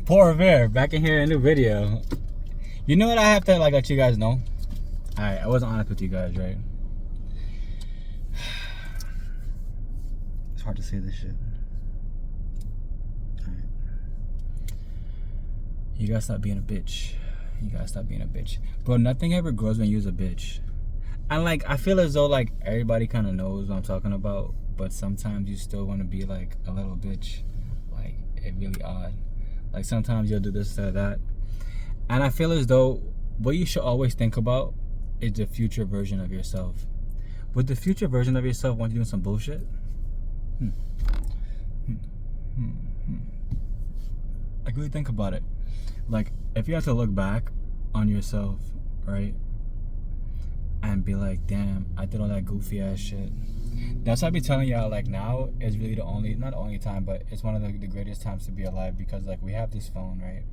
Poor Bear, back in here in a new video. You know what I have to let you guys know? Alright, I wasn't honest with you guys, right? It's hard to say this shit. Alright. You gotta stop being a bitch. You gotta stop being a bitch. Bro, nothing ever grows when you're a bitch. And I feel as though everybody kind of knows what I'm talking about, but sometimes you still want to be like a little bitch. It's really odd. Sometimes you'll do this or that. And I feel as though what you should always think about is the future version of yourself. Would the future version of yourself want you doing some bullshit? Really think about it. If you have to look back on yourself, right? And be like, damn, I did all that goofy ass shit. That's why I be telling y'all, now is really not the only time, but it's one of the greatest times to be alive, because we have this phone, right?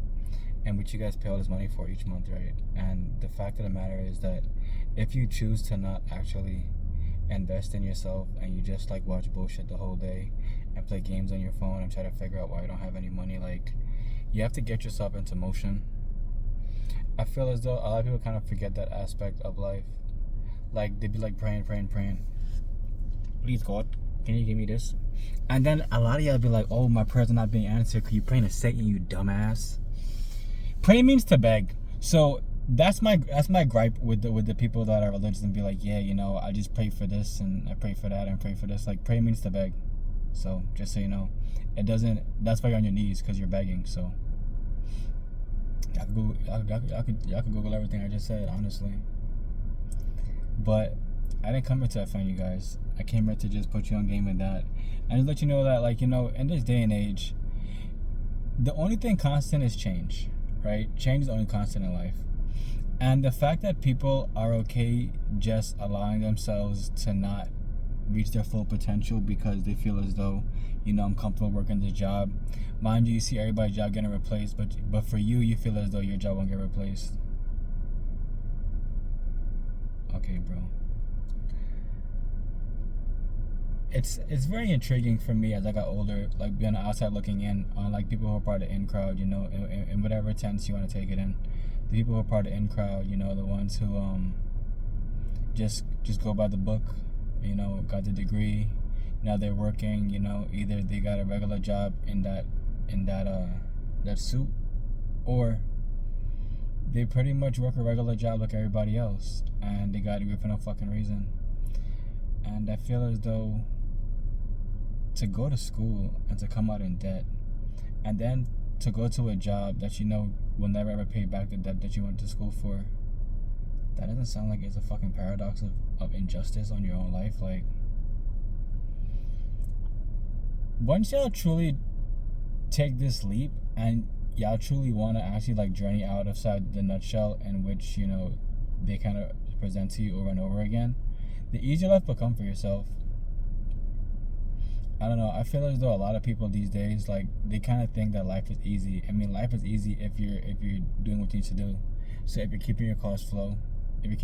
And which you guys pay all this money for each month, right? And the fact of the matter is that if you choose to not actually invest in yourself and you just watch bullshit the whole day and play games on your phone and try to figure out why you don't have any money, you have to get yourself into motion. I feel as though a lot of people kind of forget that aspect of life. They be praying. Please God, can you give me this? And then a lot of y'all be like, oh, my prayers are not being answered. Cause you praying to Satan, you dumbass. Pray means to beg. So that's my gripe with the people that are religious and be like, yeah, I just pray for this and I pray for that and pray for this. Pray means to beg. So just so you know, it doesn't. That's why you're on your knees, because you're begging. So y'all could Google everything I just said, honestly. But I didn't come here to offend you guys. I came here to just put you on game with that. And just let you know that, in this day and age, the only thing constant is change, right? Change is the only constant in life. And the fact that people are okay just allowing themselves to not reach their full potential because they feel as though, I'm comfortable working this job. Mind you, you see everybody's job getting replaced, but for you feel as though your job won't get replaced. Okay, bro. It's very intriguing for me as I got older, being outside looking in on people who are part of the in crowd, in whatever sense you want to take it in. The people who are part of the in crowd, the ones who just go by the book, got the degree. Now they're working, either they got a regular job in that suit, or they pretty much work a regular job like everybody else, and they got a degree for no fucking reason. And I feel as though to go to school and to come out in debt, and then to go to a job that will never ever pay back the debt that you went to school for, that doesn't sound like it's a fucking paradox of injustice on your own life. Once y'all truly take this leap and y'all truly want to actually journey out of the nutshell in which they kind of present to you over and over again, the easier life will come for yourself. I don't know. I feel as though a lot of people these days, they kind of think that life is easy. I mean, life is easy if you're doing what you need to do. So if you're keeping your costs low, you're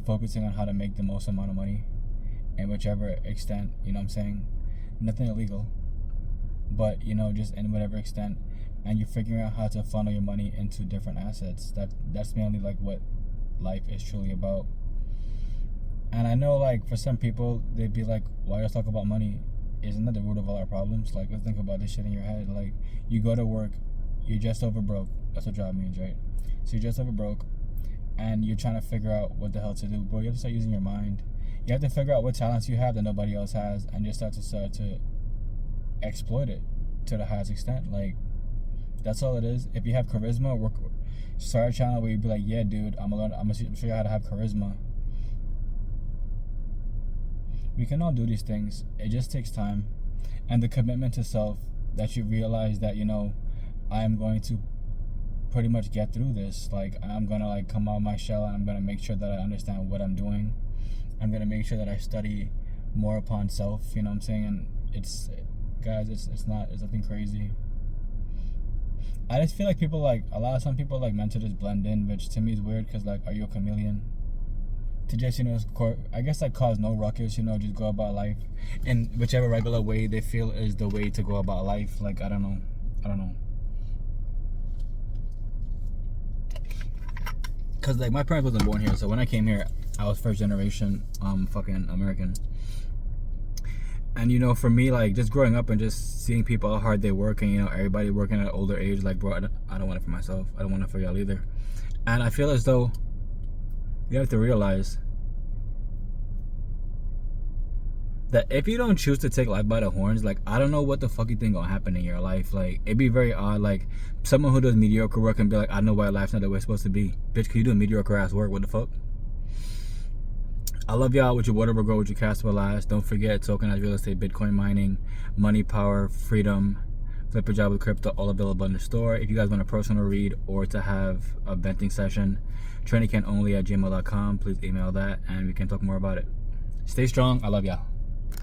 focusing on how to make the most amount of money, in whichever extent. You know what I'm saying? Nothing illegal, but just in whatever extent, and you're figuring out how to funnel your money into different assets. That's mainly what life is truly about. And I know for some people, they'd be like, why you talk about money? Isn't that the root of all our problems? Let's think about this shit in your head. You go to work, you're just over broke. That's what job means, right? So you're just over broke, and you're trying to figure out what the hell to do. Bro, you have to start using your mind. You have to figure out what talents you have that nobody else has, and just start to exploit it to the highest extent. That's all it is. If you have charisma, start a channel where you be like, yeah, dude, I'm gonna show you how to have charisma. We can all do these things. It just takes time, and the commitment to self, that you realize that I am going to pretty much get through this. I'm gonna come out of my shell, and I'm gonna make sure that I understand what I'm doing. I'm gonna make sure that I study more upon self. You know what I'm saying? And it's nothing crazy. I just feel people some people meant to just blend in, which to me is weird, because are you a chameleon? To just, I guess cause no ruckus, just go about life in whichever regular way they feel is the way to go about life. I don't know. I don't know. Cause like my parents wasn't born here, so when I came here, I was first generation fucking American. And you know, for me, like just growing up and just seeing people how hard they work, and you know, everybody working at an older age, like bro, I don't want it for myself. I don't want it for y'all either. And I feel as though you have to realize that if you don't choose to take life by the horns, like I don't know what the fuck you think gonna happen in your life. Like it'd be very odd. Like someone who does mediocre work and be like, I know why life's not the way it's supposed to be. Bitch, can you do mediocre ass work? What the fuck? I love y'all with your whatever grow with your cast will last. Don't forget tokenized real estate, Bitcoin mining, money, power, freedom, flip your job with crypto, all available in the store. If you guys want a personal read or to have a venting session, trinikenonly@gmail.com. Please email that and we can talk more about it. Stay strong. I love y'all.